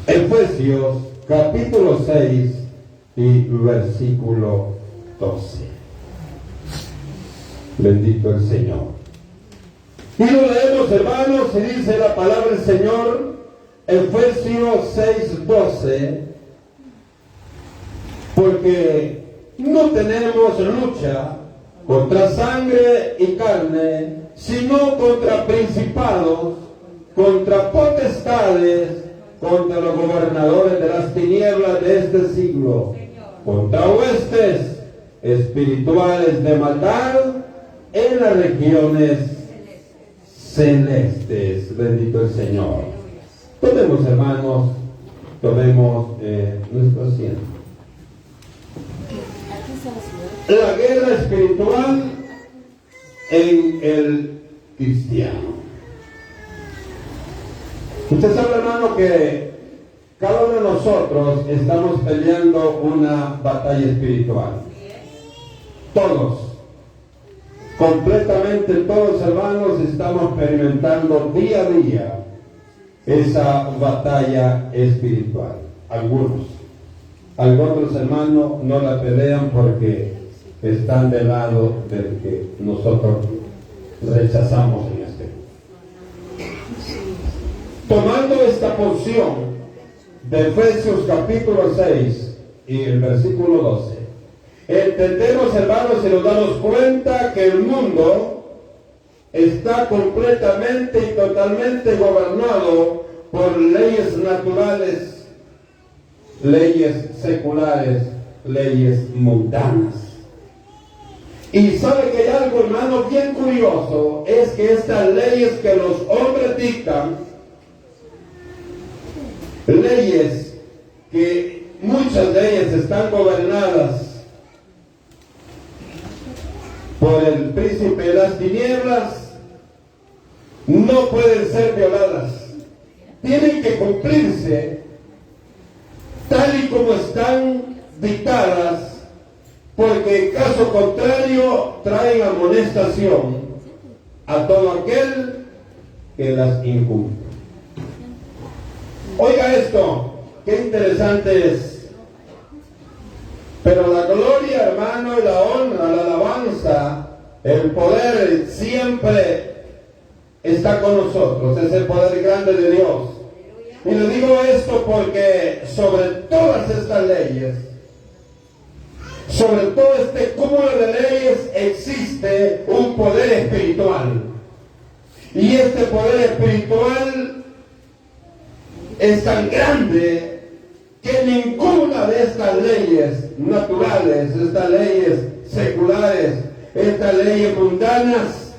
Efesios capítulo 6 y versículo 12. Bendito el Señor. Y lo leemos, hermanos, y dice la palabra del Señor, Efesios 6:12, porque no tenemos lucha contra sangre y carne, sino contra principados, contra potestades, contra los gobernadores de las tinieblas de este siglo, contra huestes espirituales de maldad en las regiones celestes. Bendito el Señor. Tomemos, hermanos, tomemos nuestro asiento. La guerra espiritual en el cristiano. Usted sabe, hermano, que cada uno de nosotros estamos peleando una batalla espiritual. Todos, completamente todos, hermanos, estamos experimentando día a día esa batalla espiritual. Algunos hermanos no la pelean porque están del lado del que nosotros rechazamos en este mundo. Tomando esta porción de Efesios capítulo 6 y el versículo 12, entendemos, hermanos, y nos damos cuenta que el mundo está completamente y totalmente gobernado por leyes naturales, leyes seculares, leyes mundanas. Y sabe que hay algo, hermano, bien curioso, es que estas leyes que los hombres dictan, leyes que muchas de ellas están gobernadas por el príncipe de las tinieblas, no pueden ser violadas. Tienen que cumplirse tal y como están dictadas, porque en caso contrario traen amonestación a todo aquel que las incumple. Oiga esto, qué interesante es. Pero la gloria, hermano, y la honra, la alabanza, el poder siempre está con nosotros. Es el poder grande de Dios. Y le digo esto porque sobre todas estas leyes, sobre todo este cúmulo de leyes, existe un poder espiritual. Y este poder espiritual es tan grande que ninguna de estas leyes naturales, estas leyes seculares, estas leyes mundanas,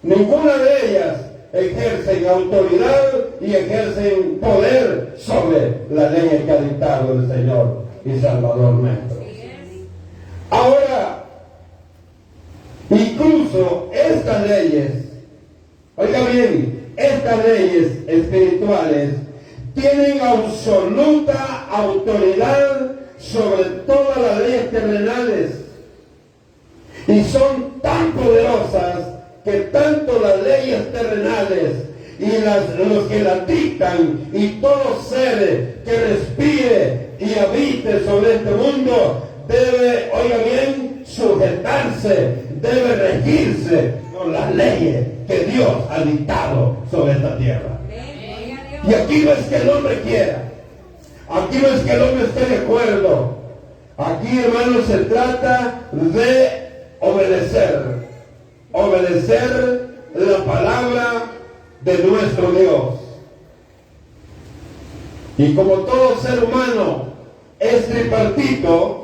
ninguna de ellas ejercen autoridad y ejercen poder sobre la ley que ha dictado el Señor y Salvador nuestro. Ahora, incluso estas leyes, oiga bien, estas leyes espirituales tienen absoluta autoridad sobre todas las leyes terrenales y son tan poderosas que tanto las leyes terrenales y los que las dictan y todo ser que respire y habite sobre este mundo debe, oiga bien, sujetarse, debe regirse por las leyes que Dios ha dictado sobre esta tierra. Y aquí no es que el hombre quiera, aquí no es que el hombre esté de acuerdo, aquí, hermanos, se trata de obedecer la palabra de nuestro Dios. Y como todo ser humano es tripartito,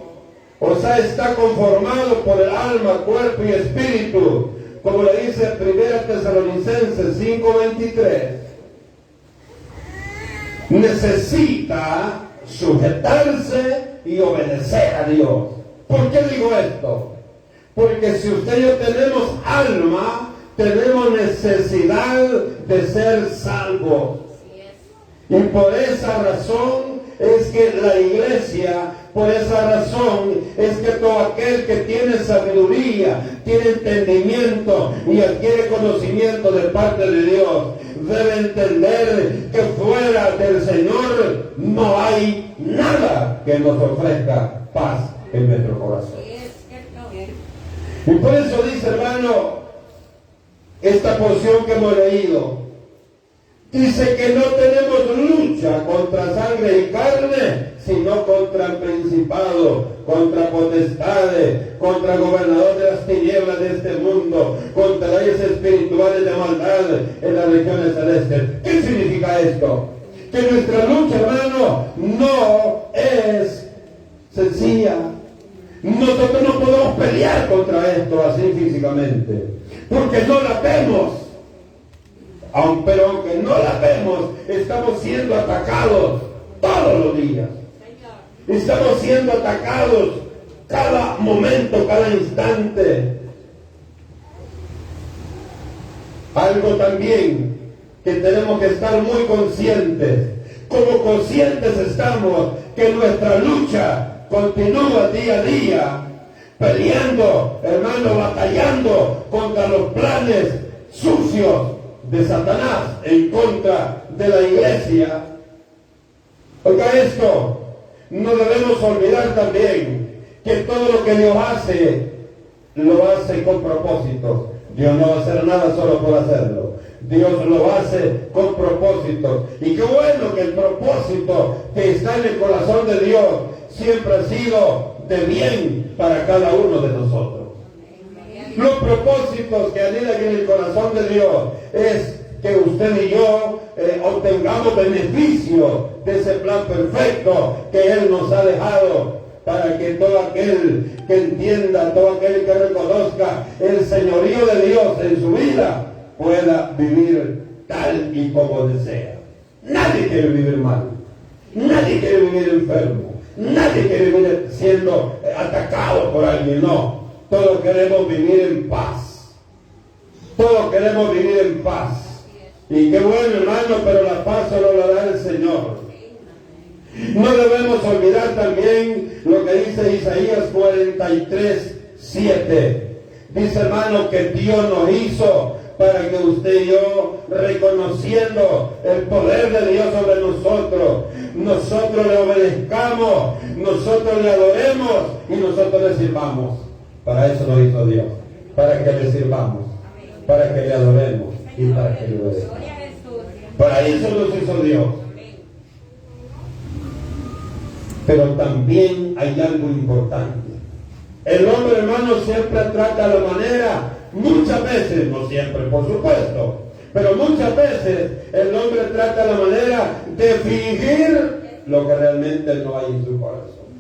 o sea, está conformado por el alma, cuerpo y espíritu, como le dice 1 Tesalonicenses 5:23, necesita sujetarse y obedecer a Dios. ¿Por qué digo esto? Porque si usted y yo tenemos alma, tenemos necesidad de ser salvos. Y por esa razón es que la iglesia Por esa razón es que todo aquel que tiene sabiduría, tiene entendimiento y adquiere conocimiento de parte de Dios, debe entender que fuera del Señor no hay nada que nos ofrezca paz en nuestro corazón. Y por eso dice, hermano, esta porción que hemos leído, dice que no tenemos lucha contra sangre y carne, sino contra principados, contra potestades, contra gobernadores de las tinieblas de este mundo, contra leyes espirituales de maldad en las regiones celestes. ¿Qué significa esto? Que nuestra lucha, hermano, no es sencilla. Nosotros no podemos pelear contra esto así físicamente, porque no la vemos. Pero aunque no la vemos, estamos siendo atacados todos los días. Estamos siendo atacados cada momento, cada instante. Algo también que tenemos que estar muy conscientes. Como conscientes estamos que nuestra lucha continúa día a día, peleando, hermano, batallando contra los planes sucios de Satanás en contra de la iglesia. Oiga esto, no debemos olvidar también que todo lo que Dios hace, lo hace con propósito. Dios no va a hacer nada solo por hacerlo. Dios lo hace con propósito. Y qué bueno que el propósito que está en el corazón de Dios siempre ha sido de bien para cada uno de nosotros. Los propósitos que anidan en el corazón de Dios es que usted y yo obtengamos beneficio de ese plan perfecto que Él nos ha dejado, para que todo aquel que entienda, todo aquel que reconozca el señorío de Dios en su vida, pueda vivir tal y como desea. Nadie quiere vivir mal, nadie quiere vivir enfermo, nadie quiere vivir siendo atacado por alguien, no. Todos queremos vivir en paz. Todos queremos vivir en paz. Y qué bueno, hermano, pero la paz solo la da el Señor. No debemos olvidar también lo que dice Isaías 43:7. Dice, hermano, que Dios nos hizo para que usted y yo, reconociendo el poder de Dios sobre nosotros le obedezcamos, nosotros le adoremos y nosotros le sirvamos. Para eso nos hizo Dios, para que le sirvamos, para que le adoremos y para que le obedezcamos. Para eso nos hizo Dios. Pero también hay algo importante. El hombre, hermano, siempre trata la manera, muchas veces, no siempre por supuesto, pero muchas veces el hombre trata la manera de fingir lo que realmente no hay en su corazón.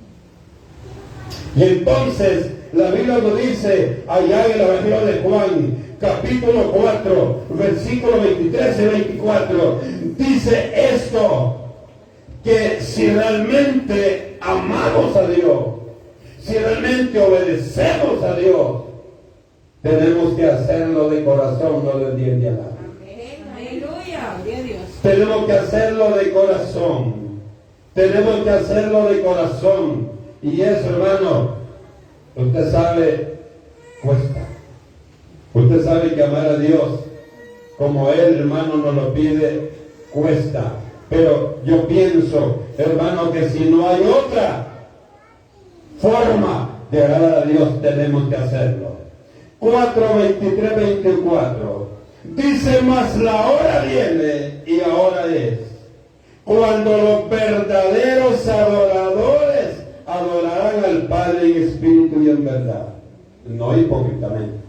Y entonces la Biblia nos dice allá en el Evangelio de Juan, capítulo 4, versículos 23 y 24, dice esto, que si realmente amamos a Dios, si realmente obedecemos a Dios, tenemos que hacerlo de corazón, no de diente a nada. Aleluya, gloria a Dios. Tenemos que hacerlo de corazón. Tenemos que hacerlo de corazón. Y eso, hermano, usted sabe, cuesta. Usted sabe que amar a Dios como Él, hermano, nos lo pide, cuesta. Pero yo pienso, hermano, que si no hay otra forma de agradar a Dios, tenemos que hacerlo. 4:23-24 dice, mas la hora viene y ahora es, cuando los verdaderos adoradores adorarán al Padre en espíritu y en verdad, no hipócritamente.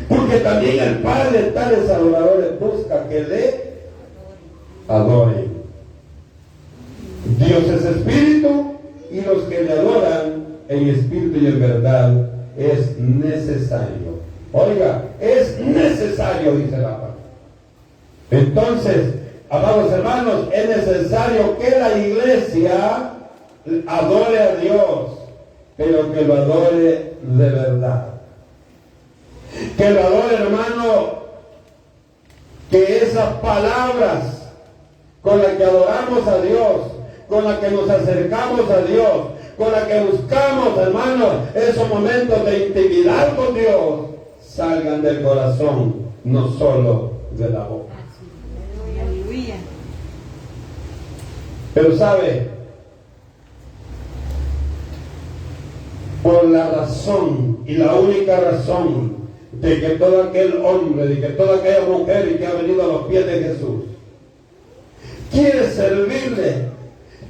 Porque también el Padre, tales adoradores, busca que le adoren. Dios es espíritu y los que le adoran en espíritu y en verdad es necesario. Oiga, es necesario, dice la palabra. Entonces, amados hermanos, es necesario que la iglesia adore a Dios, pero que lo adore de verdad. Que lo adore, hermano, que esas palabras con las que adoramos a Dios, con las que nos acercamos a Dios, con la que buscamos, hermanos, esos momentos de intimidad con Dios, salgan del corazón, no solo de la boca. Aleluya. Pero sabe, por la razón y la única razón de que todo aquel hombre, de que toda aquella mujer que ha venido a los pies de Jesús quiere servirle,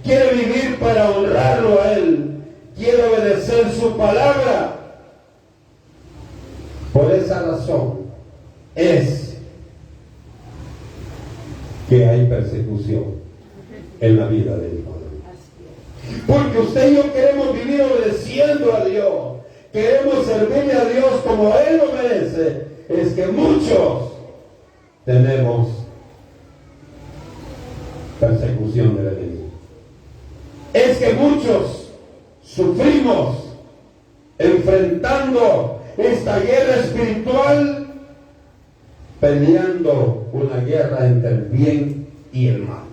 quiere vivir para honrarlo a Él, quiere obedecer su palabra, por esa razón es que hay persecución en la vida del hijo de Dios. Porque usted y yo queremos vivir obedeciendo a Dios, queremos servirle a Dios como Él lo merece. Es que muchos tenemos persecución del enemigo. Es que muchos sufrimos enfrentando esta guerra espiritual, peleando una guerra entre el bien y el mal.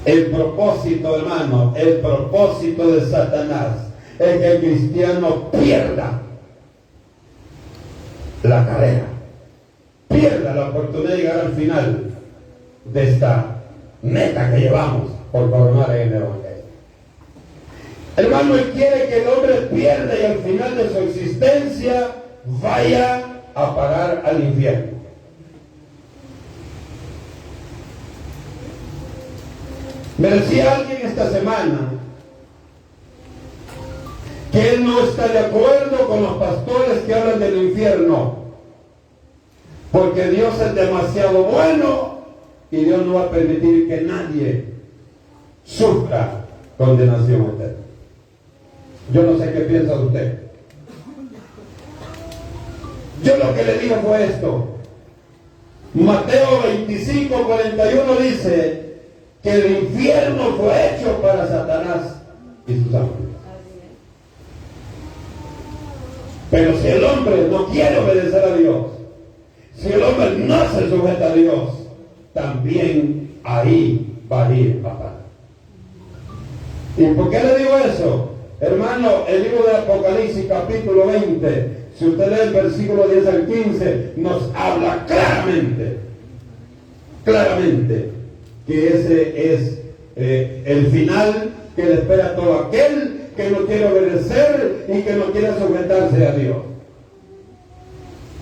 El propósito, hermano, el propósito de Satanás es que el cristiano pierda la carrera, pierda la oportunidad de llegar al final de esta meta que llevamos por coronar en el Evangelio. Hermano, Él quiere que el hombre pierda y al final de su existencia vaya a parar al infierno. Me decía alguien esta semana que él no está de acuerdo con los pastores que hablan del infierno, porque Dios es demasiado bueno y Dios no va a permitir que nadie sufra condenación eterna. Yo no sé qué piensa usted. Yo lo que le digo fue esto. Mateo 25:41 dice que el infierno fue hecho para Satanás y sus ángeles. Pero si el hombre no quiere obedecer a Dios, si el hombre no se sujeta a Dios, también ahí va a ir a parar. ¿Y por qué le digo eso? Hermano, el libro de Apocalipsis capítulo 20, si usted lee el versículo 10 al 15, nos habla claramente que ese es el final que le espera a todo aquel que no quiere obedecer y que no quiere sujetarse a Dios.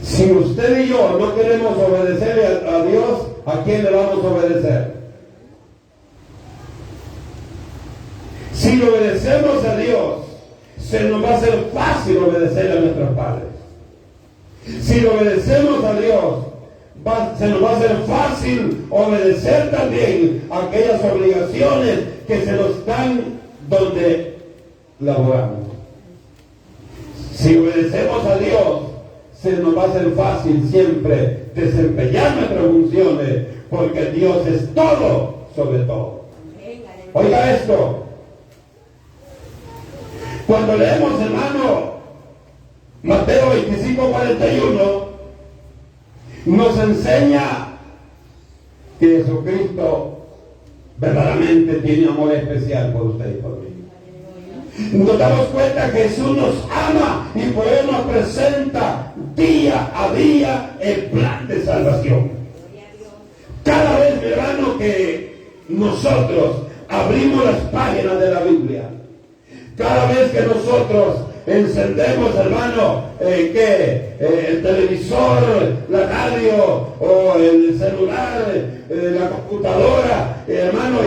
Si usted y yo no queremos obedecer a Dios, ¿a quién le vamos a obedecer? Si le obedecemos a Dios, se nos va a hacer fácil obedecer a nuestros padres. Si le obedecemos a Dios, se nos va a hacer fácil obedecer también a aquellas obligaciones que se nos dan donde laboramos. Si obedecemos a Dios, se nos va a hacer fácil siempre desempeñar nuestras funciones, porque Dios es todo sobre todo. Oiga esto. Cuando leemos, hermano, Mateo 25:41, nos enseña que Jesucristo verdaderamente tiene amor especial por usted y por mí. Nos damos cuenta que Jesús nos ama y por Él nos presenta día a día el plan de salvación. Cada vez, hermano, que nosotros abrimos las páginas de la Biblia, cada vez que nosotros encendemos, hermano, el televisor, la radio o el celular, la computadora, hermano,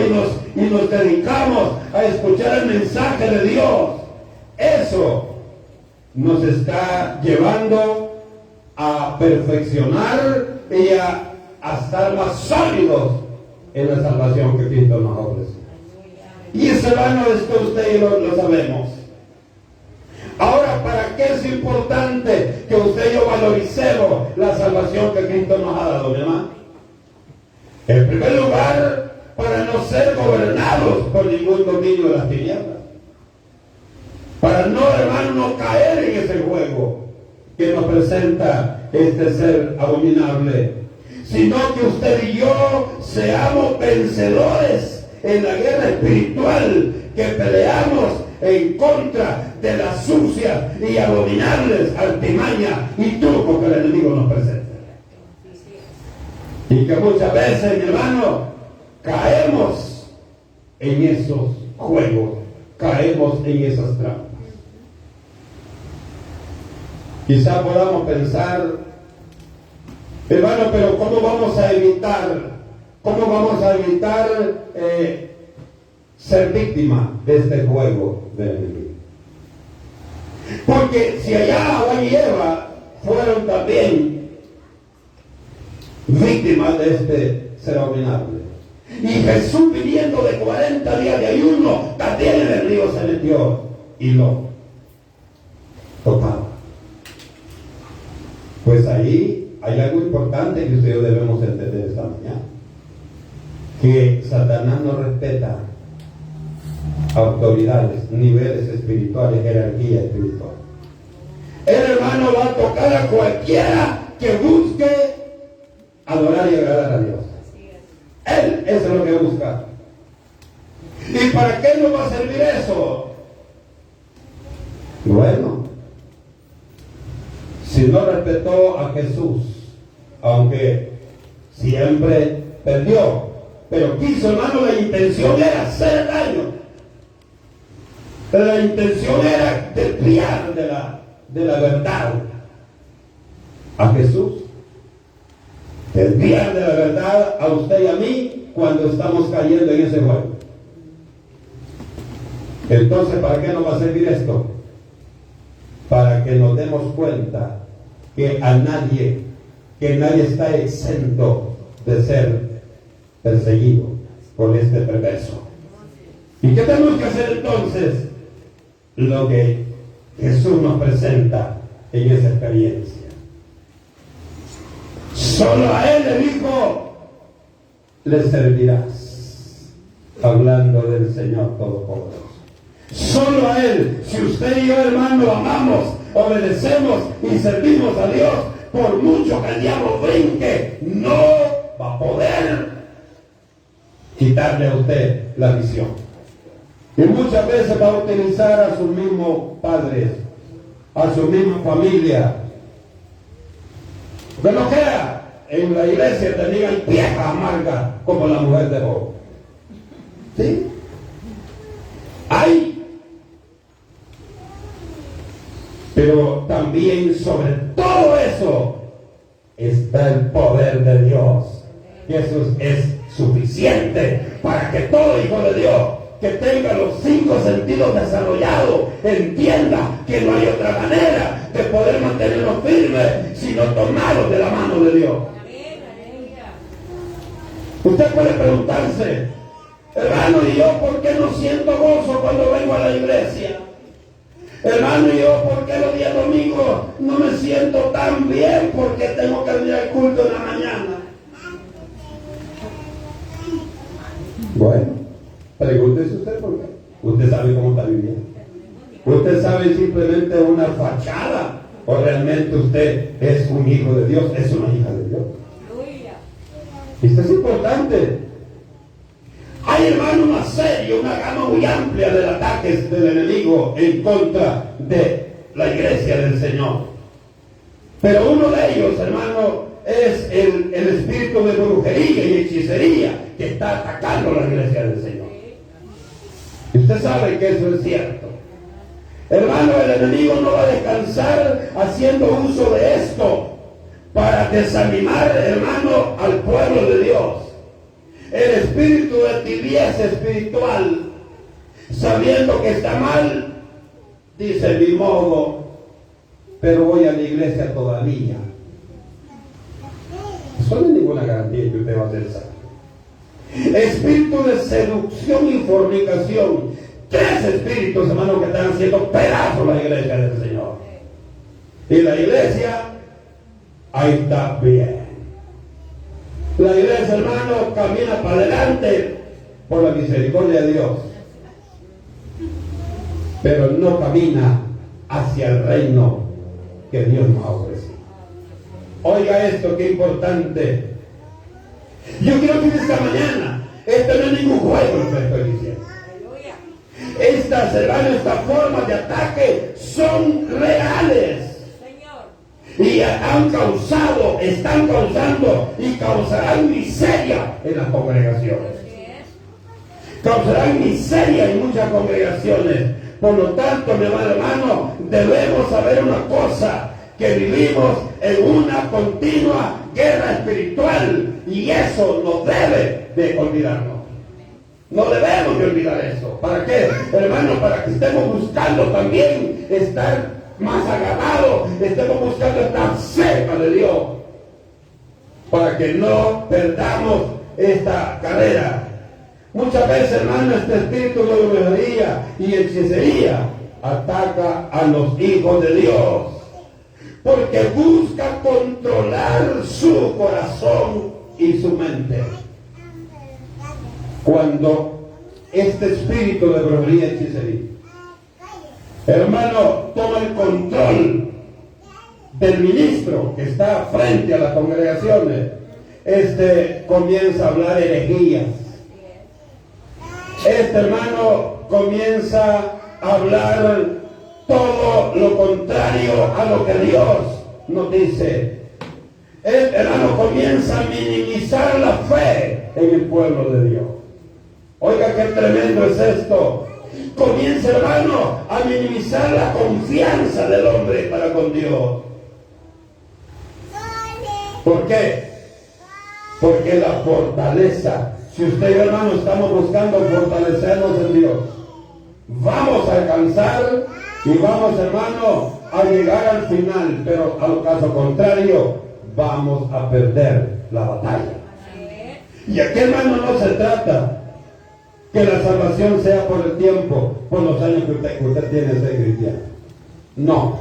y nos dedicamos a escuchar el mensaje de Dios, eso nos está llevando a perfeccionar y a estar más sólidos en la salvación que Cristo nos ofrece. Y ese, hermano, esto usted y yo lo sabemos. Ahora, ¿para qué es importante que usted y yo valoricemos la salvación que Cristo nos ha dado, mi hermano? En primer lugar, para no ser gobernados por ningún dominio de las tinieblas. Para no, hermano, no caer en ese juego que nos presenta este ser abominable. Sino que usted y yo seamos vencedores en la guerra espiritual que peleamos en contra de las sucias y abominables artimañas y trucos que el enemigo nos presenta. Y que muchas veces, mi hermano, caemos en esos juegos, caemos en esas trampas. Quizá podamos pensar, hermano, pero ¿cómo vamos a evitar ser víctima de este juego del enemigo? Porque si allá Adán y Eva fueron también víctimas de este ser abominable, y Jesús viniendo de 40 días de ayuno, también en el río se metió y lo tocaba. Pues ahí hay algo importante que ustedes debemos entender esta mañana, que Satanás no respeta autoridades, niveles espirituales, jerarquía espiritual. El hermano va a tocar a cualquiera que busque adorar y agradar a Dios. Él, eso es lo que busca. ¿Y para qué nos va a servir eso? Bueno, si no respetó a Jesús, aunque siempre perdió, pero quiso, hermano, la intención era hacer daño. La intención era desviar de la verdad a Jesús. Desviar de la verdad a usted y a mí cuando estamos cayendo en ese juego. Entonces, ¿para qué nos va a servir esto? Para que nos demos cuenta que nadie está exento de ser perseguido por este perverso. ¿Y qué tenemos que hacer entonces? Lo que Jesús nos presenta en esa experiencia. Solo a Él le dijo, le servirás, hablando del Señor Todopoderoso. Solo a Él, si usted y yo, hermano, amamos, obedecemos y servimos a Dios, por mucho que el diablo brinque, no va a poder quitarle a usted la visión. Y muchas veces va a utilizar a sus mismos padres, a su misma familia. De lo que era, en la iglesia te digan vieja amarga como la mujer de Job. ¿Sí? Hay. Pero también sobre todo eso está el poder de Dios. Y eso es suficiente para que todo hijo de Dios que tenga los 5 sentidos desarrollados entienda que no hay otra manera de poder mantenerlos firmes sino tomados de la mano de Dios. Usted puede preguntarse, hermano, ¿y yo por qué no siento gozo cuando vengo a la iglesia? Hermano, ¿y yo por qué los días domingos no me siento tan bien porque tengo que venir al culto en la mañana? Bueno, pregúntese usted por qué. Usted sabe cómo está viviendo. Usted sabe simplemente una fachada o realmente usted es un hijo de Dios, es una hija de Dios. Esto es importante. Hay, hermano, una serie, una gama muy amplia de ataques del enemigo en contra de la iglesia del Señor. Pero uno de ellos, hermano, es el espíritu de brujería y hechicería que está atacando la iglesia del Señor. Y usted sabe que eso es cierto. Hermano, el enemigo no va a descansar haciendo uso de esto para desanimar, hermano, al pueblo de Dios. El espíritu de tibieza espiritual, sabiendo que está mal, dice, ni modo, pero voy a la iglesia todavía. Eso no es ninguna garantía que usted va a ser salvo. Espíritu de seducción y fornicación. 3 espíritus, hermano, que están haciendo pedazos la iglesia del Señor. Y la iglesia, ahí está bien. La iglesia, hermano, camina para adelante por la misericordia de Dios, pero no camina hacia el reino que Dios nos ha ofrecido. Oiga esto, qué importante. Yo quiero que esta mañana Este no es ningún juego lo que estoy diciendo. Aleluya. Estas, hermanos, estas formas de ataque son reales. Señor. Y están causando y causarán miseria en las congregaciones. Así es. Causarán miseria en muchas congregaciones. Por lo tanto, mi hermano, debemos saber una cosa, que vivimos en una continua guerra espiritual, y eso no debe de olvidarnos. No debemos de olvidar eso. ¿Para qué, hermano? Para que estemos buscando también estar más agarrados, estemos buscando estar cerca de Dios, para que no perdamos esta carrera. Muchas veces, hermano, este espíritu de brujería y hechicería ataca a los hijos de Dios, porque busca controlar su corazón y su mente. Cuando este espíritu de brujería y hechicería, hermano, toma el control del ministro que está frente a las congregaciones, comienza a hablar herejías. Hermano, comienza a hablar todo lo contrario a lo que Dios nos dice. Hermano, comienza a minimizar la fe en el pueblo de Dios. Oiga, qué tremendo es esto. Comienza, hermano, a minimizar la confianza del hombre para con Dios. ¿Por qué? Porque la fortaleza, si usted y yo, hermano, estamos buscando fortalecernos en Dios, vamos a alcanzar y vamos, hermano, a llegar al final, pero al caso contrario, vamos a perder la batalla. Y aquí, hermano, no se trata que la salvación sea por el tiempo, por los años que usted tiene de ser cristiano. No.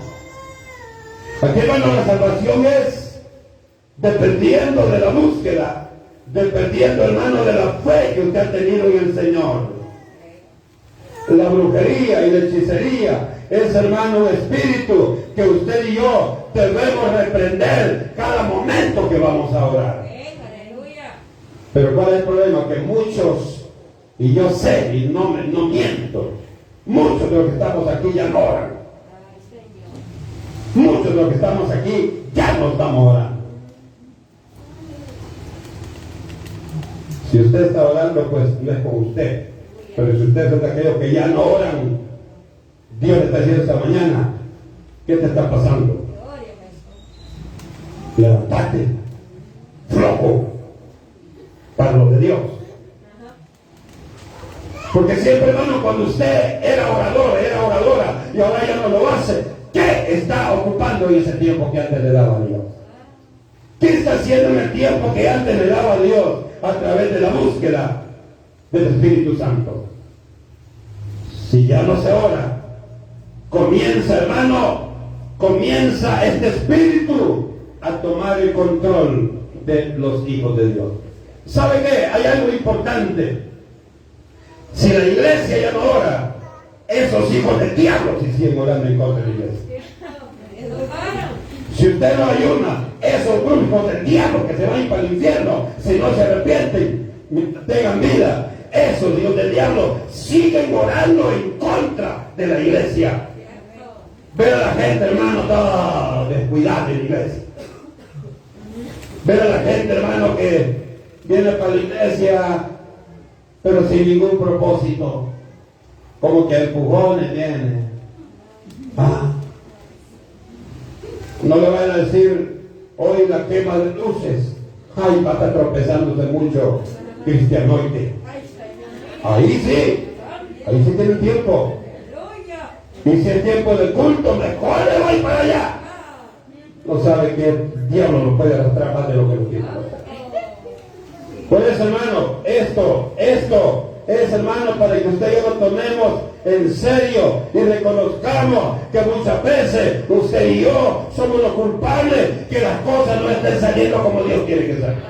Aquí, hermano, la salvación es dependiendo de la búsqueda, dependiendo, hermano, de la fe que usted ha tenido en el Señor. La brujería y la hechicería es, hermano, un espíritu que usted y yo debemos reprender cada momento que vamos a orar. Pero ¿cuál es el problema? Que muchos, y yo sé, y no miento, muchos de los que estamos aquí ya no oran. Muchos de los que estamos aquí ya no estamos orando. Si usted está orando, pues no es con usted. Pero si usted es de aquellos que ya no oran, Dios le está diciendo esta mañana, ¿qué te está pasando? Levántate, flojo, para los de Dios. Porque siempre, hermano, cuando usted era orador, era oradora, y ahora ya no lo hace, ¿qué está ocupando en ese tiempo que antes le daba a Dios? ¿Qué está haciendo en el tiempo que antes le daba a Dios a través de la búsqueda del Espíritu Santo? Si ya no se ora, comienza, hermano, comienza este espíritu a tomar el control de los hijos de Dios. ¿Sabe qué? Hay algo importante. Si la iglesia ya no ora, esos hijos del diablo sí siguen orando en contra de la iglesia. Si usted no ayuna, esos grupos del diablo que se van para el infierno, si no se arrepienten, tengan vida, esos hijos del diablo siguen orando en contra de la iglesia. Ve a la gente, hermano, toda descuidada en la iglesia. Ve a la gente, hermano, que viene para la iglesia pero sin ningún propósito, como que empujones viene. No le vayan a decir hoy la quema de luces, ay, va a estar tropezándose mucho cristianoide. Ahí sí tiene tiempo. Y si es tiempo de culto, mejor le voy para allá. No sabe que el diablo lo puede arrastrar más de lo que lo tiene. Por eso, hermano, esto es, hermano, para que usted y yo lo tomemos en serio y reconozcamos que muchas veces usted y yo somos los culpables que las cosas no estén saliendo como Dios quiere que salgan.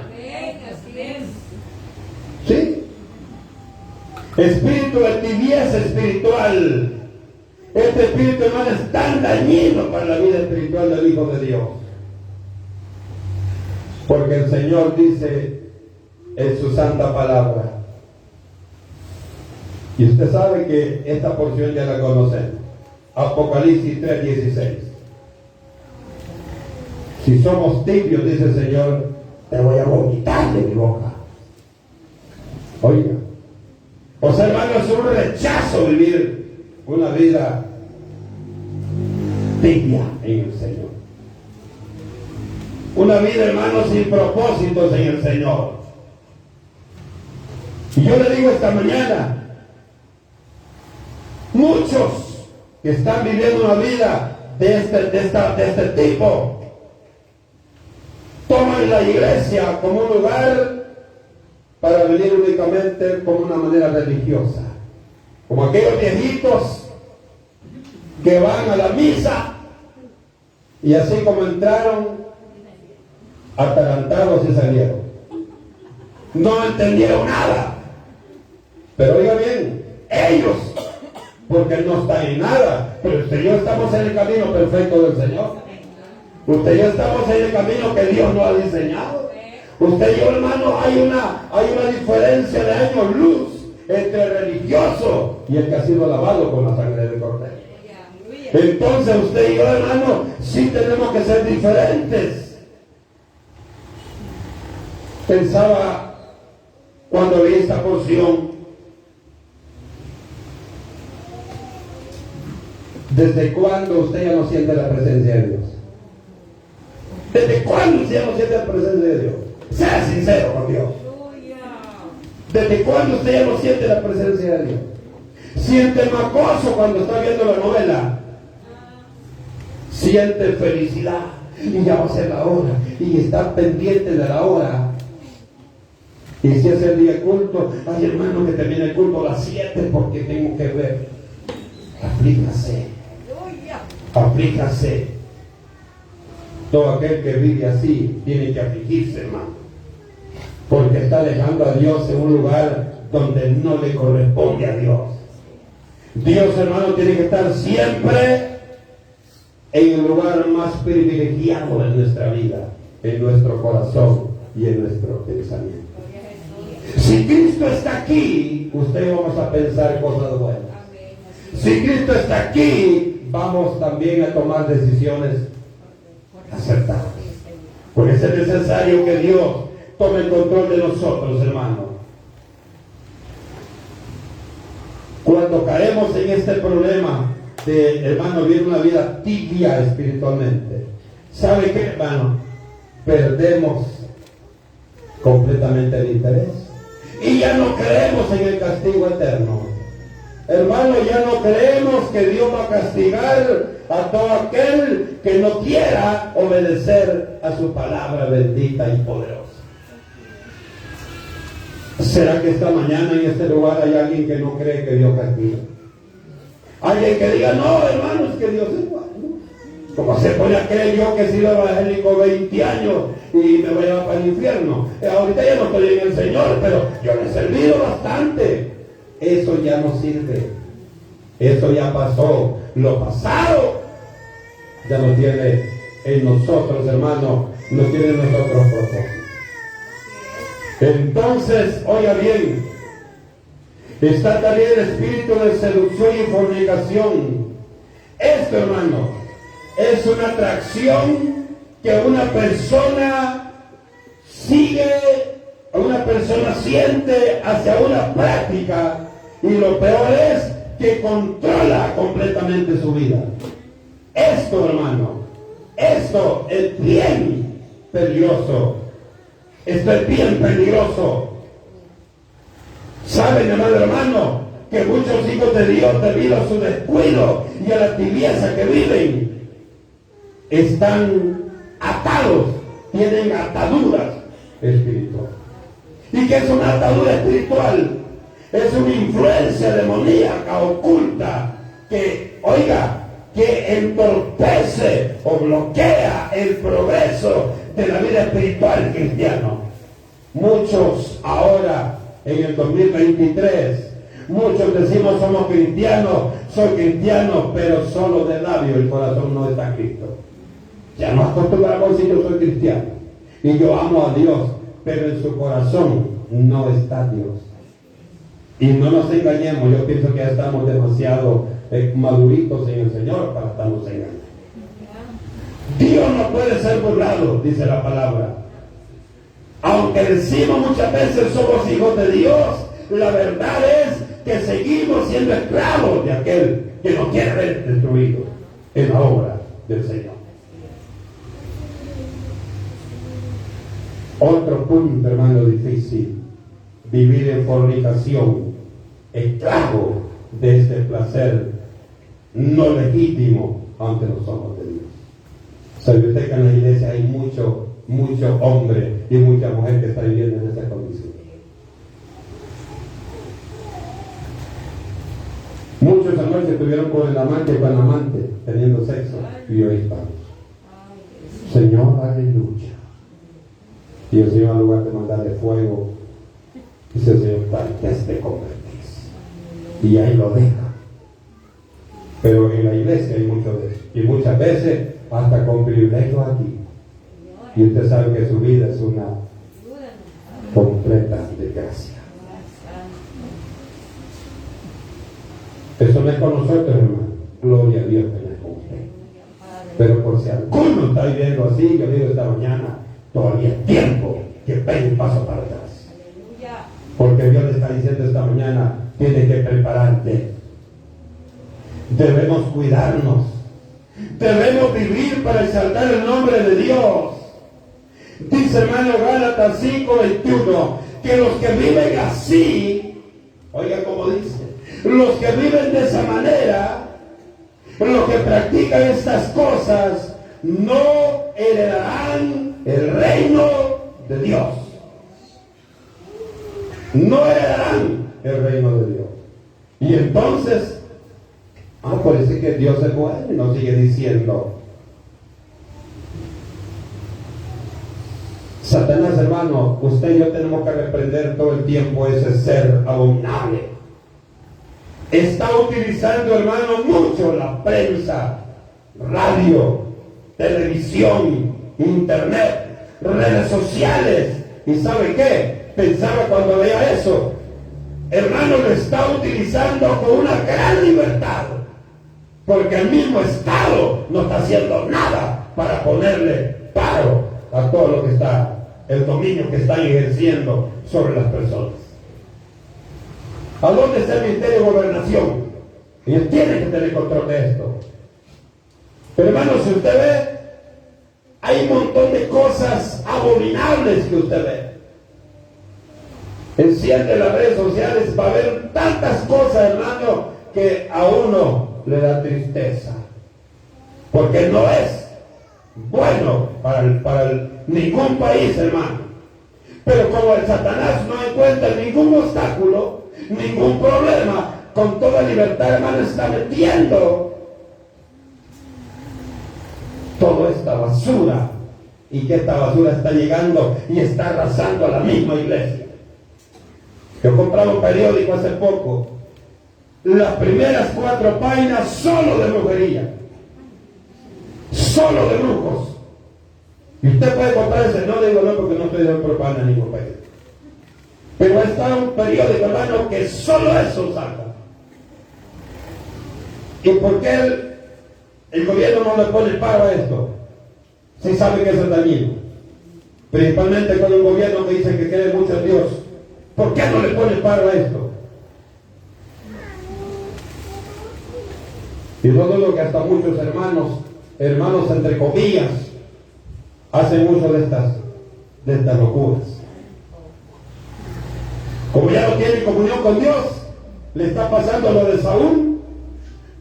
¿Sí? Espíritu de tibieza espiritual. Este espíritu, hermano, es tan dañino para la vida espiritual del Hijo de Dios. Porque el Señor dice en su santa palabra Y usted sabe que esta porción ya la conocemos. Apocalipsis 3:16. Si somos tibios, dice el Señor, te voy a vomitar de mi boca. Oiga. O sea, hermano, es un rechazo vivir una vida tibia en el Señor. Una vida, hermano, sin propósitos en el Señor. Y yo le digo esta mañana, muchos que están viviendo una vida de este tipo, toman la iglesia como un lugar para venir únicamente como una manera religiosa, como aquellos viejitos que van a la misa y así como entraron, atarantados y salieron. No entendieron nada. Pero oiga bien, ellos, porque no están en nada, pero usted y yo estamos en el camino perfecto del Señor. Usted y yo estamos en el camino que Dios nos ha diseñado. Usted y yo, hermano, hay una diferencia de años luz entre el religioso y el que ha sido lavado con la sangre del Cordero. Entonces usted y yo, hermano, sí tenemos que ser diferentes. Pensaba cuando leí esta porción, ¿desde cuándo usted ya no siente la presencia de Dios? ¿Desde cuándo usted ya no siente la presencia de Dios? Sea sincero con Dios. ¿Desde cuándo usted ya no siente la presencia de Dios? ¿Siente más gozo cuando está viendo la novela? ¿Siente felicidad? Y ya va a ser la hora. Y está pendiente de la hora. Y si es el día de culto, ay hermano, que termine el culto a las 7 porque tengo que ver. Aflíjase. Aflíjase. Todo aquel que vive así tiene que afligirse, hermano. Porque está dejando a Dios en un lugar donde no le corresponde a Dios. Dios, hermano, tiene que estar siempre en el lugar más privilegiado de nuestra vida, en nuestro corazón y en nuestro pensamiento. Si Cristo está aquí, usted vamos a pensar cosas buenas. Si Cristo está aquí, vamos también a tomar decisiones acertadas. Porque es necesario que Dios tome el control de nosotros, hermano. Cuando caemos en este problema de, hermano, vivir una vida tibia espiritualmente, ¿sabe qué, hermano? Perdemos completamente el interés. Y ya no creemos en el castigo eterno. Hermano, ya no creemos que Dios va a castigar a todo aquel que no quiera obedecer a su palabra bendita y poderosa. ¿Será que esta mañana en este lugar hay alguien que no cree que Dios castiga? Alguien que diga, no, hermano, es que Dios es bueno. Como se pone a creer yo que he sido evangélico 20 años y me voy a llevar para el infierno. Ahorita ya no estoy en el Señor, pero yo le he servido bastante. Eso ya no sirve. Eso ya pasó. Lo pasado ya no tiene en nosotros, hermano, no tiene en nosotros propósito. Entonces, oiga bien, está también el espíritu de seducción y fornicación. Esto, hermano, es una atracción que una persona sigue, una persona siente hacia una práctica, y lo peor es que controla completamente su vida. Esto, hermano, esto es bien peligroso. Esto es bien peligroso. Saben, hermano, que muchos hijos de Dios, debido a su descuido y a la tibieza que viven, están atados, tienen ataduras espirituales. ¿Y qué es una atadura espiritual? Es una influencia demoníaca oculta que, oiga, que entorpece o bloquea el progreso de la vida espiritual cristiana. Muchos ahora, en el 2023, muchos decimos somos cristianos, soy cristiano, pero solo de labio, el corazón no está Cristo. Ya no acostumbramos a decir yo soy cristiano y yo amo a Dios, pero en su corazón no está Dios. Y no nos engañemos, yo pienso que ya estamos demasiado maduritos en el Señor para estarnos engañando. Dios no puede ser burlado, dice la palabra. Aunque decimos muchas veces somos hijos de Dios, la verdad es que seguimos siendo esclavos de aquel que nos quiere ver destruido en la obra del Señor. Otro punto, hermano, difícil: vivir en fornicación, esclavo de este placer no legítimo ante los ojos de Dios. ¿Sabe usted que en la iglesia hay mucho hombre y mucha mujer que está viviendo en esa condición? Muchos anoche estuvieron con el amante, teniendo sexo, y hoy estamos. Señor, aleluya. Y el Señor, en lugar de mandarle fuego, dice el Señor, tal vez te convertís. Y ahí lo deja. Pero en la iglesia hay mucho de eso. Y muchas veces hasta con privilegios aquí. Y usted sabe que su vida es una completa desgracia. Eso no es con nosotros, hermano. Gloria a Dios que no es con usted. Pero por si alguno está viviendo así, yo digo esta mañana, todavía es tiempo que pegue un paso para atrás. Porque Dios le está diciendo esta mañana, tienes que prepararte. Debemos cuidarnos. Debemos vivir para exaltar el nombre de Dios. Dice hermano Gálatas 5:21, que los que viven así, oiga como dice, los que viven de esa manera, los que practican estas cosas, no heredarán el reino de Dios. No heredarán el reino de Dios. Y entonces, parece que Dios es bueno y nos sigue diciendo. Satanás, hermano, usted y yo tenemos que reprender todo el tiempo ese ser abominable. Está utilizando, hermano, mucho la prensa, radio, televisión, internet, redes sociales. ¿Y sabe qué? Pensaba cuando veía eso, hermano, lo está utilizando con una gran libertad, porque el mismo Estado no está haciendo nada para ponerle paro a todo lo que está, el dominio que están ejerciendo sobre las personas. ¿A dónde está el Ministerio de Gobernación? Ellos tienen que tener control de esto. Pero hermano, si usted ve, hay un montón de cosas abominables que usted ve. Enciende las redes sociales, va a haber tantas cosas, hermano, que a uno le da tristeza. Porque no es bueno para ningún país, hermano. Pero como el Satanás no encuentra ningún obstáculo, ningún problema, con toda libertad, hermano, está metiendo toda esta basura, y que esta basura está llegando y está arrasando a la misma iglesia. Yo compraba un periódico hace poco, las primeras 4 páginas solo de brujería, solo de brujos. Y usted puede comprar ese, no digo no porque no estoy dando propaganda en ningún país. Pero está un periódico, hermano, que solo eso saca. ¿Y por qué el gobierno no le pone paro a esto? Si sabe que eso es dañino. Principalmente con un gobierno que dice que cree mucho en Dios. ¿Por qué no le pone paro a esto? Y no dudo que hasta muchos hermanos entre comillas, hacen uso de estas locuras. Como ya no tiene comunión con Dios, le está pasando lo de Saúl.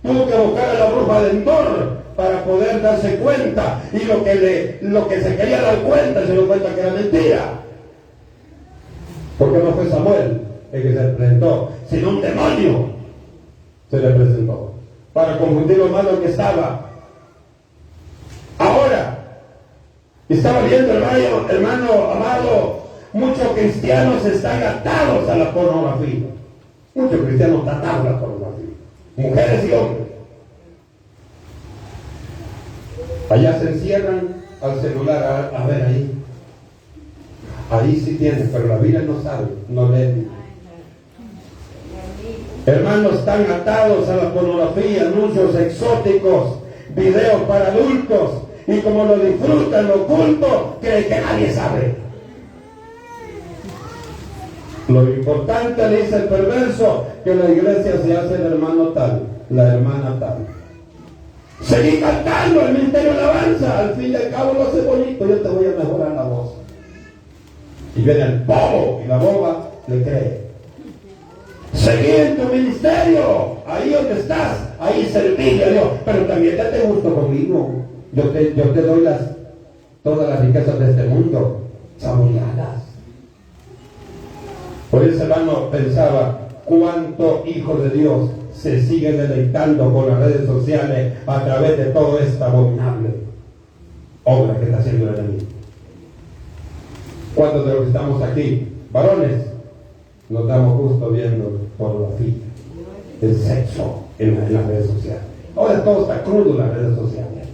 Tuvo que buscar a la bruja de Endor para poder darse cuenta, y lo que se quería dar cuenta, se dio cuenta que era mentira. Porque no fue Samuel el que se presentó, sino un demonio se le presentó para confundir lo malo que estaba. Ahora estaba viendo, hermano amado, muchos cristianos están atados a la pornografía. Muchos cristianos están atados a la pornografía, mujeres y hombres. Allá se encierran al celular, a ver ahí. Ahí sí tienen, pero la Biblia no sabe, no leen. Hermanos, están atados a la pornografía, anuncios exóticos, videos para adultos, y como lo disfrutan lo oculto, creen que nadie sabe. Lo importante, le dice el perverso, que la iglesia se hace el hermano tal, la hermana tal. Seguí cantando el ministerio de alabanza, al fin y al cabo lo hace bonito, yo te voy a mejorar la voz. Y viene el bobo y la boba le cree. Seguí en tu ministerio, ahí donde estás, ahí serví a Dios, pero también date gusto conmigo. Yo te doy todas las riquezas de este mundo, saboreadas. Por eso, hermano, pensaba cuántos hijos de Dios se siguen deleitando con las redes sociales a través de toda esta abominable obra que está haciendo el enemigo. ¿Cuántos de los que estamos aquí, varones, nos damos gusto viendo pornografía, el sexo en las redes sociales? Ahora todo está crudo en las redes sociales.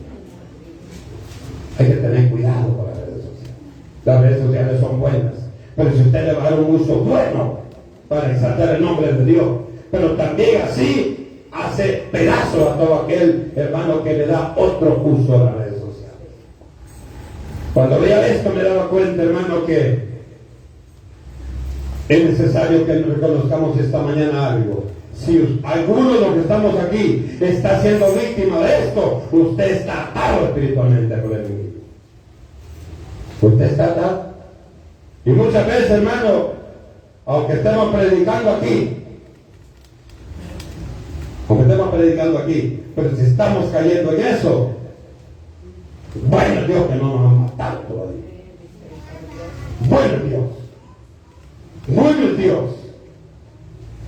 Hay que tener cuidado con las redes sociales. Las redes sociales son buenas, pero si usted le va a dar un uso bueno para exaltar el nombre de Dios, pero también así hace pedazos a todo aquel hermano que le da otro uso a las redes sociales. Cuando veía esto me daba cuenta, hermano, que es necesario que reconozcamos esta mañana algo. Si alguno de los que estamos aquí está siendo víctima de esto, usted está atado espiritualmente por el enemigo. Usted está atado. Y muchas veces, hermano, aunque estemos predicando aquí, pero si estamos cayendo en eso, bueno Dios que no nos ha matado todavía. Bueno Dios.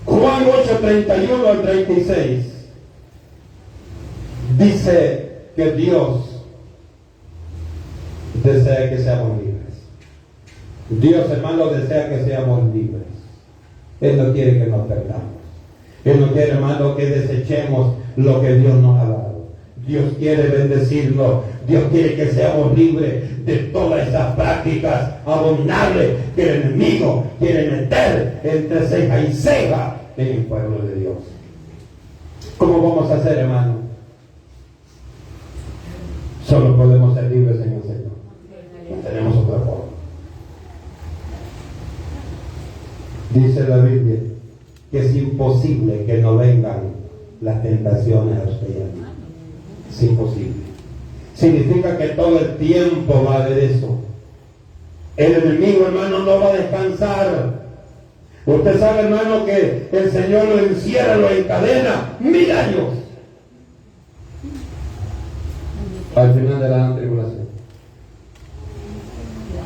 Juan 8:31 al 36 dice que Dios desea que seamos libres. Dios, hermano, desea que seamos libres. Él no quiere que nos perdamos. Él no quiere, hermano, que desechemos lo que Dios nos ha dado. Dios quiere bendecirnos. Dios quiere que seamos libres de todas esas prácticas abominables que el enemigo quiere meter entre ceja y ceja en el pueblo de Dios. ¿Cómo vamos a hacer, hermano? Solo podemos ser libres en el Señor. No tenemos otra forma. Dice la Biblia que es imposible que no vengan las tentaciones a usted y a mí. Es imposible. Significa que todo el tiempo va a haber eso. El enemigo, hermano, no va a descansar. Usted sabe, hermano, que el Señor lo encierra, lo encadena 1000 años. Al final de la gran tribulación.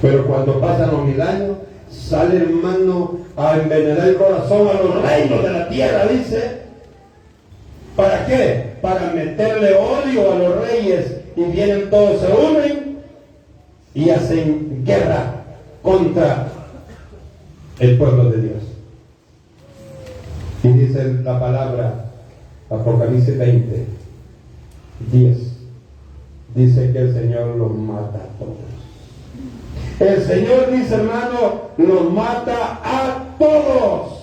Pero cuando pasan los 1000 años, sale, hermano, a envenenar el corazón a los reinos de la tierra, dice. ¿Para qué? Para meterle odio a los reyes, y vienen todos, se unen y hacen guerra contra el pueblo de Dios. Y dice la palabra, Apocalipsis 20, 10, dice que el Señor los mata a todos. El Señor, dice, hermano, los mata a todos.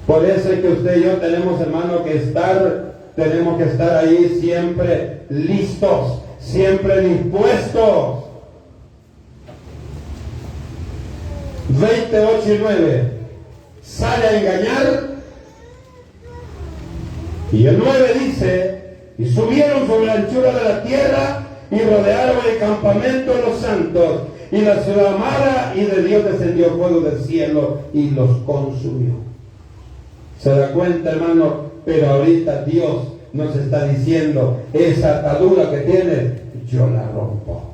Por eso es que usted y yo tenemos, hermano, que estar ahí siempre listos, siempre dispuestos. 28 y 9 sale a engañar, y el 9 dice: y subieron sobre la anchura de la tierra y rodearon el campamento de los santos y la ciudad amada, y de Dios descendió fuego del cielo y los consumió. ¿Se da cuenta, hermano? Pero ahorita Dios nos está diciendo: esa atadura que tienes, yo la rompo.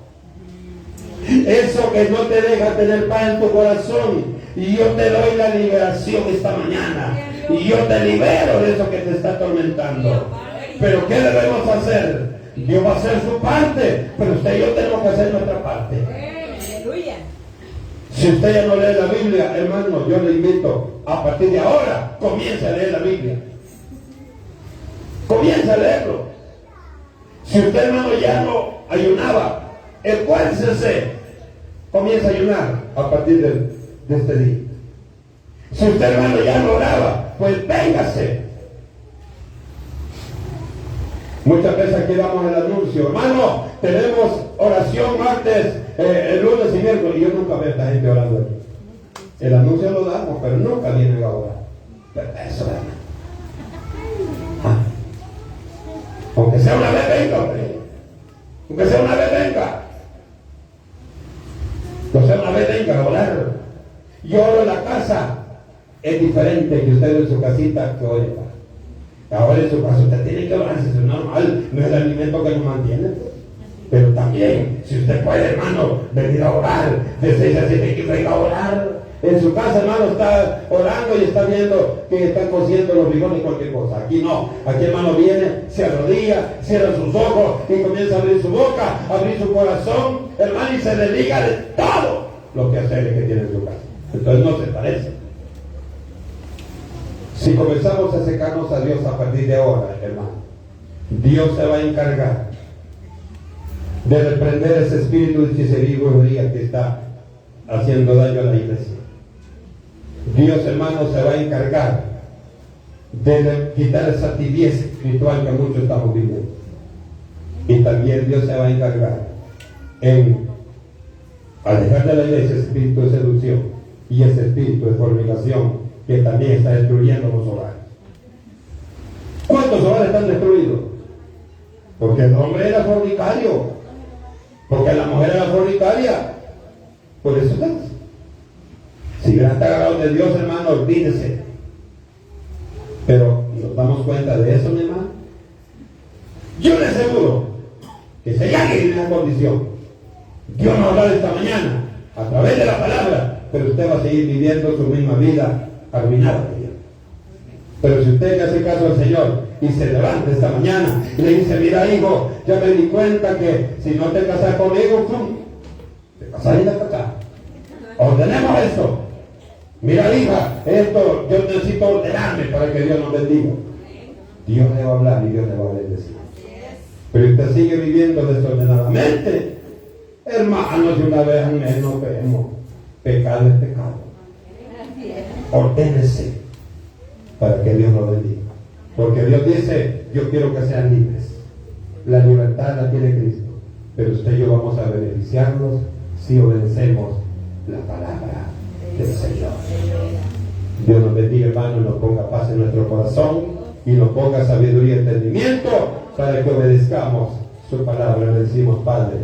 Eso que no te deja tener paz en tu corazón, y yo te doy la liberación esta mañana, y yo te libero de eso que te está atormentando. Pero ¿qué debemos hacer? Dios va a hacer su parte, pero usted y yo tenemos que hacer nuestra parte. Si usted ya no lee la Biblia, hermano, yo le invito, a partir de ahora, comience a leer la Biblia. Comience a leerlo. Si usted, hermano, ya no ayunaba, esfuércese, comience a ayunar a partir de este día. Si usted, hermano, ya no oraba, pues véngase. Muchas veces aquí damos el anuncio, hermano, tenemos oración martes, el lunes y miércoles, y yo nunca veo a esta gente orando aquí. El anuncio lo damos, pero nunca vienen a orar. Pero eso, hermano. Aunque sea una vez, venga, hombre. Aunque sea una vez, venga. No sea una vez, venga a orar. Yo oro en la casa. Es diferente que usted en su casita que ore. Ahora en su casa usted tiene que orar, eso es normal. No es el alimento que nos mantiene. Pero también, si usted puede, hermano, venir a orar. De 6 a 7 que venga a orar. En su casa, hermano, está orando y está viendo que están cociendo los frijoles, cualquier cosa. Aquí no. Aquí, hermano, viene, se arrodilla, cierra sus ojos y comienza a abrir su boca, a abrir su corazón, hermano, y se dedica de todo lo que hacer que tiene en su casa. Entonces no se parece. Si comenzamos a acercarnos a Dios a partir de ahora, hermano, Dios se va a encargar de reprender ese espíritu de hechicería y brujería que está haciendo daño a la iglesia. Dios, hermano, se va a encargar de quitar esa tibieza espiritual que muchos estamos viviendo. Y también Dios se va a encargar en alejar de la iglesia ese espíritu de seducción y ese espíritu de fornicación que también está destruyendo los hogares. ¿Cuántos hogares están destruidos? Porque el hombre era fornicario, porque la mujer era fornicaria. Por eso está. Si ya está agarrado de Dios, hermano, olvídese. Pero nos damos cuenta de eso, mi hermano. Yo le aseguro que si hay alguien en esa condición, Dios nos habla esta mañana a través de la palabra, pero usted va a seguir viviendo su misma vida arruinada. Pero si usted le hace caso al Señor y se levanta esta mañana y le dice, mira, hijo, ya me di cuenta que si no te casas conmigo, ¡pum!, te casas y te casas. Ordenemos esto. Mira, hija, esto yo necesito ordenarme para que Dios nos bendiga. Dios le va a hablar y Dios le va a bendecir. Pero usted sigue viviendo desordenadamente, hermanos, de una vez al mes nos vemos. Pecado es pecado. Ordénese para que Dios lo bendiga. Porque Dios dice, yo quiero que sean libres. La libertad la tiene Cristo. Pero usted y yo vamos a beneficiarnos si obedecemos la palabra del Señor. Dios nos bendiga, hermano, y nos ponga paz en nuestro corazón y nos ponga sabiduría y entendimiento para que obedezcamos su palabra. Le decimos, Padre,